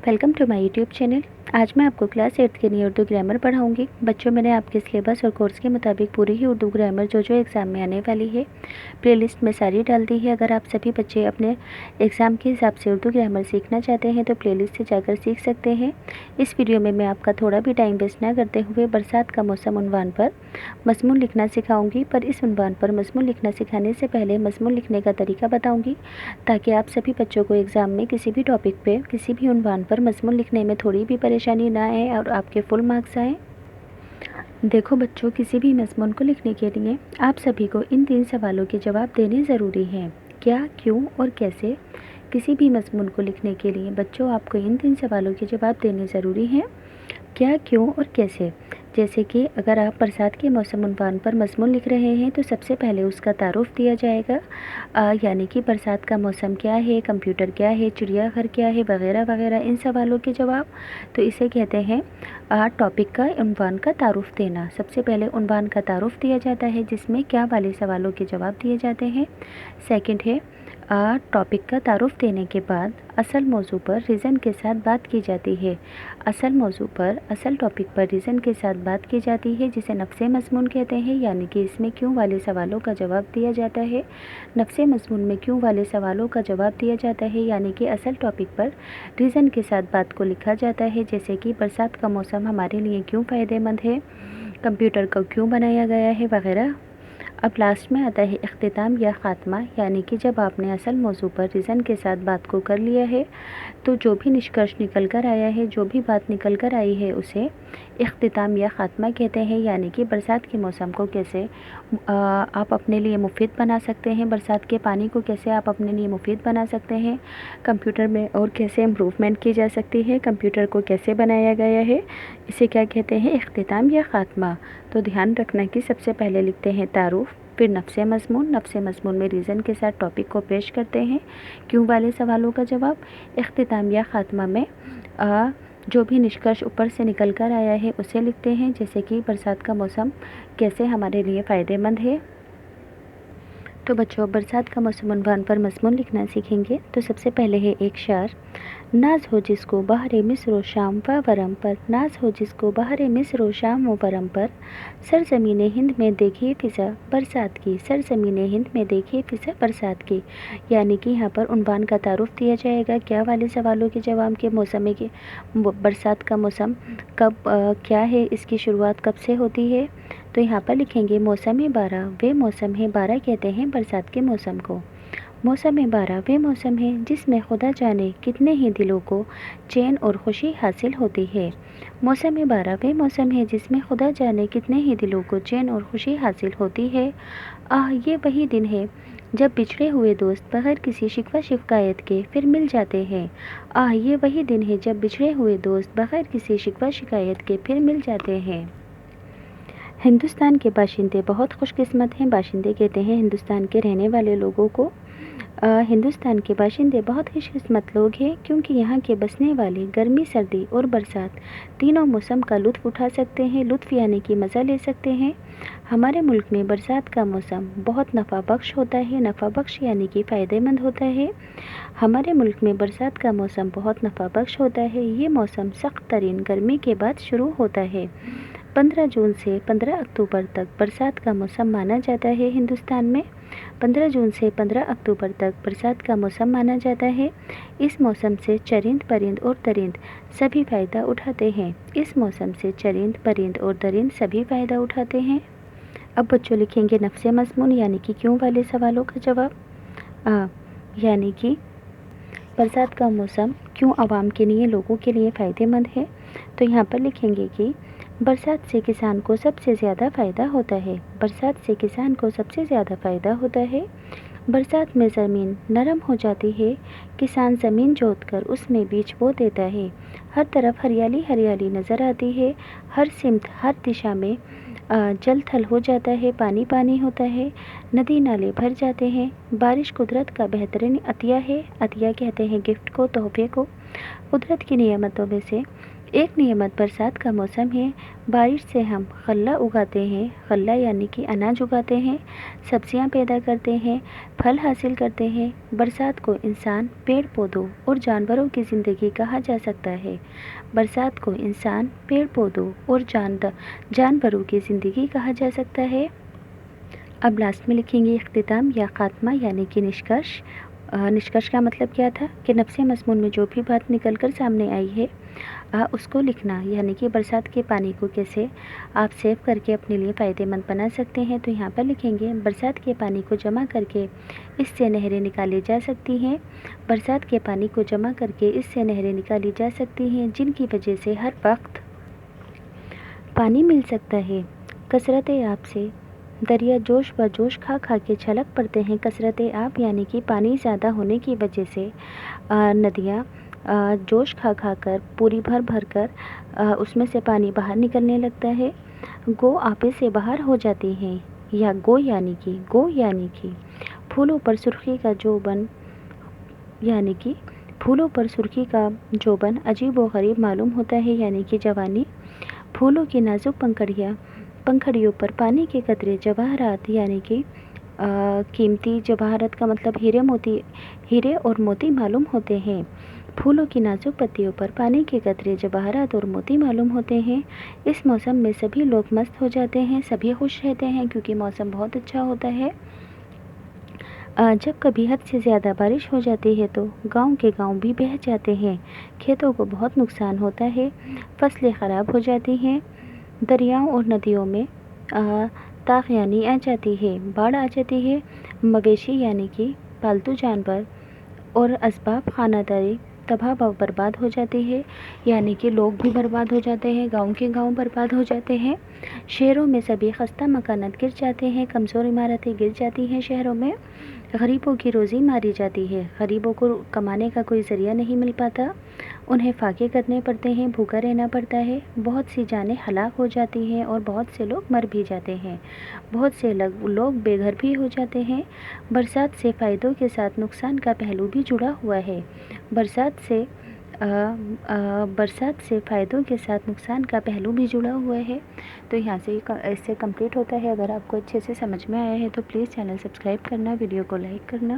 Welcome to my YouTube channel. आज मैं आपको क्लास 8 के लिए उर्दू ग्रामर पढ़ाऊंगी। बच्चों, मैंने आपके सिलेबस और कोर्स के मुताबिक पूरी ही उर्दू ग्रामर जो एग्ज़ाम में आने वाली है प्लेलिस्ट में सारी डाल दी है। अगर आप सभी बच्चे अपने एग्ज़ाम के हिसाब से उर्दू ग्रामर सीखना चाहते हैं तो प्लेलिस्ट से जाकर सीख सकते हैं। इस वीडियो में मैं आपका थोड़ा भी टाइम वेस्ट ना करते हुए बरसात का मौसम उन्वान पर मज़मून लिखना सिखाऊंगी। पर इस उन्वान पर मज़मून लिखना सिखाने से पहले मज़मून लिखने का तरीका बताऊँगी ताकि आप सभी बच्चों को एग्ज़ाम में किसी भी टॉपिक पे किसी भी उन्वान पर मज़मून लिखने में थोड़ी भी परेशानी ना आए और आपके फुल मार्क्स आएँ। देखो बच्चों, किसी भी मज़मून को लिखने के लिए आप सभी को इन 3 सवालों के जवाब देने ज़रूरी हैं। क्या, क्यों और कैसे। किसी भी मज़मून को लिखने के लिए बच्चों आपको इन 3 सवालों के जवाब देने ज़रूरी हैं। क्या, क्यों और कैसे। जैसे कि अगर आप बरसात के मौसम उन्वान पर मज़मून लिख रहे हैं तो सबसे पहले उसका तारुफ़ दिया जाएगा, यानी कि बरसात का मौसम क्या है, कंप्यूटर क्या है, चिड़ियाघर क्या है, वगैरह वगैरह इन सवालों के जवाब। तो इसे कहते हैं टॉपिक का उन्वान का तारुफ़ देना। सबसे पहले उन्वान का तारुफ़ दिया जाता है जिसमें क्या वाले सवालों के जवाब दिए जाते हैं। सेकंड है टॉपिक का तारुफ़ देने के बाद असल मौजू पर रीज़न के साथ बात की जाती है। असल मौजू पर, असल टॉपिक पर रीज़न के साथ बात की जाती है जिसे नफ्से मज़मून कहते हैं, यानी कि इसमें क्यों वाले सवालों का जवाब दिया जाता है। नफ्से मज़मून में क्यों वाले सवालों का जवाब दिया जाता है, यानी कि असल टॉपिक पर रीज़न के साथ बात को लिखा जाता है, जैसे कि बरसात का मौसम हमारे लिए क्यों फ़ायदेमंद है, कंप्यूटर को क्यों बनाया गया है, वगैरह। अब लास्ट में आता है इख्तिताम या ख़ात्मा, यानी कि जब आपने असल मौजू पर रीज़न के साथ बात को कर लिया है तो जो भी निष्कर्ष निकल कर आया है, जो भी बात निकल कर आई है उसे इख्तिताम या ख़ात्मा कहते हैं। यानी कि बरसात के मौसम को कैसे आप अपने लिए मुफीद बना सकते हैं, बरसात के पानी को कैसे आप अपने लिए मुफीद बना सकते हैं, कंप्यूटर में और कैसे इम्प्रूवमेंट की जा सकती है, कंप्यूटर को कैसे बनाया गया है, इसे क्या कहते हैं, इख्तिताम या ख़ात्मा। तो ध्यान रखना कि सबसे पहले लिखते हैं तारुफ़, फिर नफ्से मज़मून। नफ्से मज़मून में रीज़न के साथ टॉपिक को पेश करते हैं, क्यों वाले सवालों का जवाब। इख्तिताम या ख़ात्मा में जो भी निष्कर्ष ऊपर से निकल कर आया है उसे लिखते हैं, जैसे कि बरसात का मौसम कैसे हमारे लिए फ़ायदेमंद है। तो बच्चों, बरसात का मौसम उन्वान पर मज़मून लिखना सीखेंगे। तो सबसे पहले है एक शार। नाज हो जिसको बहरे मिस्र व शाम व वरम पर, नाज हो जिसको बहरे मिस्र व शाम व वरम पर, सरज़मीने हिंद में देखिए फ़िज़ा बरसात की, सरज़मीने हिंद में देखिए फ़िज़ा बरसात की। यानी कि यहाँ पर उन्वान का तारुफ़ दिया जाएगा, क्या वाले सवालों के जवाब के मौसम के बरसात का मौसम कब क्या है, इसकी शुरुआत कब से होती है। तो यहाँ पर लिखेंगे मौसम बारह वे मौसम है, बारह कहते हैं बरसात के मौसम को। मौसम बारह वे मौसम है जिसमें खुदा जाने कितने ही दिलों को चैन और खुशी हासिल होती है। मौसम बारह वे मौसम है जिसमें खुदा जाने कितने ही दिलों को चैन और खुशी हासिल होती है। ये वही दिन है जब बिछड़े हुए दोस्त बगैर किसी शिकवा शिकायत के फिर मिल जाते हैं। ये वही दिन है जब बिछड़े हुए दोस्त बगैर किसी शिकवा शिकायत के फिर मिल जाते हैं। हिंदुस्तान के बाशिंदे बहुत खुशकिस्मत हैं। बाशिंदे कहते हैं हिंदुस्तान के रहने वाले लोगों को। हिंदुस्तान के बाशिंदे बहुत खुशकिस्मत लोग हैं क्योंकि यहाँ के बसने वाले गर्मी, सर्दी और बरसात तीनों मौसम का लुत्फ़ उठा सकते हैं, लुत्फ़ यानी कि मज़ा ले सकते हैं। हमारे मुल्क में बरसात का मौसम बहुत नफ़ा बख्श होता है, नफ़ा बख्श यानी कि फ़ायदेमंद होता है। हमारे मुल्क में बरसात का मौसम बहुत नफ़ा बख्श होता है। ये मौसम सख्त तरीन गर्मी के बाद शुरू होता है। 15 जून से 15 अक्टूबर तक बरसात का मौसम माना जाता है। हिंदुस्तान में 15 जून से 15 अक्टूबर तक बरसात का मौसम माना जाता है। इस मौसम से चरिंद, परिंद और दरिंद सभी फ़ायदा उठाते हैं। इस मौसम से चरिंद, परिंद और दरिंद सभी फ़ायदा उठाते हैं। अब बच्चों लिखेंगे नफ्से मज़मून, यानी कि क्यों वाले सवालों का जवाब। यानी कि बरसात का मौसम क्यों आवाम के लिए, लोगों के लिए फ़ायदेमंद है। तो यहाँ पर लिखेंगे कि बरसात से किसान को सबसे ज़्यादा फ़ायदा होता है। बरसात से किसान को सबसे ज़्यादा फ़ायदा होता है। बरसात में ज़मीन नरम हो जाती है। किसान ज़मीन जोतकर उसमें बीज बो देता है। हर तरफ हरियाली हरियाली नज़र आती है। हर सिमत, हर दिशा में जल थल हो जाता है, पानी पानी होता है, नदी नाले भर जाते हैं। बारिश कुदरत का बेहतरीन अतिया है। अतिया कहते हैं गिफ्ट को, तोहफे को। कुदरत की नियामतों में से ایک نعمت برسات کا موسم ہے۔ بارش سے ہم غلہ اگاتے ہیں، غلہ یعنی کہ اناج اگاتے ہیں، سبزیاں پیدا کرتے ہیں، پھل حاصل کرتے ہیں۔ برسات کو انسان، پیڑ پودوں اور جانوروں کی زندگی کہا جا سکتا ہے۔ برسات کو انسان، پیڑ پودوں اور جانوروں کی زندگی کہا جا سکتا ہے۔ اب لاسٹ میں لکھیں گے اختتام یا خاتمہ یعنی کہ نشکرش۔ نشکرش کا مطلب کیا تھا کہ نفس مضمون میں جو بھی بات نکل کر سامنے آئی ہے اس کو لکھنا، یعنی کہ برسات کے پانی کو کیسے آپ سیو کر کے اپنے لیے فائدہ مند بنا سکتے ہیں۔ تو یہاں پر لکھیں گے برسات کے پانی کو جمع کر کے اس سے نہریں نکالی جا سکتی ہیں۔ برسات کے پانی کو جمع کر کے اس سے نہریں نکالی جا سکتی ہیں جن کی وجہ سے ہر وقت پانی مل سکتا ہے۔ کثرت آب سے دریا جوش و جوش کھا کھا کے چھلک پڑتے ہیں۔ کثرت آب یعنی کہ پانی زیادہ ہونے کی وجہ سے ندیاں جوش کھا کھا کر پوری بھر بھر کر اس میں سے پانی باہر نکلنے لگتا ہے۔ گو آپے سے باہر ہو جاتی ہیں، یا گو یعنی کہ پھولوں پر سرخی کا جوبن، یعنی کہ پھولوں پر سرخی کا جوبن عجیب و غریب معلوم ہوتا ہے، یعنی کہ جوانی۔ پھولوں کی نازک پنکھڑیوں پر پانی کے قطرے جواہرات، یعنی کہ قیمتی جواہرات کا مطلب ہیرے اور موتی معلوم ہوتے ہیں۔ پھولوں کی نازک پتیوں پر پانی کے قطرے جواہرات اور موتی معلوم ہوتے ہیں۔ اس موسم میں سبھی لوگ مست ہو جاتے ہیں، سبھی خوش رہتے ہیں کیونکہ موسم بہت اچھا ہوتا ہے۔ جب کبھی حد سے زیادہ بارش ہو جاتی ہے تو گاؤں کے گاؤں بھی بہہ جاتے ہیں، کھیتوں کو بہت نقصان ہوتا ہے، فصلیں خراب ہو جاتی ہیں، دریاؤں اور ندیوں میں طاغیانی آ جاتی ہے، باڑھ آ جاتی ہے، مویشی یعنی کہ پالتو جانور اور اسباب خانہ داری تباہ و برباد ہو جاتی ہے، یعنی کہ لوگ بھی برباد ہو جاتے ہیں، گاؤں کے گاؤں برباد ہو جاتے ہیں۔ شہروں میں سبھی خستہ مکانات گر جاتے ہیں، کمزور عمارتیں گر جاتی ہیں شہروں میں، غریبوں کی روزی ماری جاتی ہے، غریبوں کو کمانے کا کوئی ذریعہ نہیں مل پاتا، انہیں فاقے کرنے پڑتے ہیں، بھوکا رہنا پڑتا ہے، بہت سی جانیں ہلاک ہو جاتی ہیں اور بہت سے لوگ مر بھی جاتے ہیں، بہت سے لوگ بے گھر بھی ہو جاتے ہیں۔ برسات سے فائدوں کے ساتھ نقصان کا پہلو بھی جڑا ہوا ہے۔ برسات سے فائدوں کے ساتھ نقصان کا پہلو بھی جڑا ہوا ہے۔ تو یہاں سے اس سے کمپلیٹ ہوتا ہے۔ اگر آپ کو اچھے سے سمجھ میں آیا ہے تو پلیز چینل سبسکرائب کرنا، ویڈیو کو لائک کرنا۔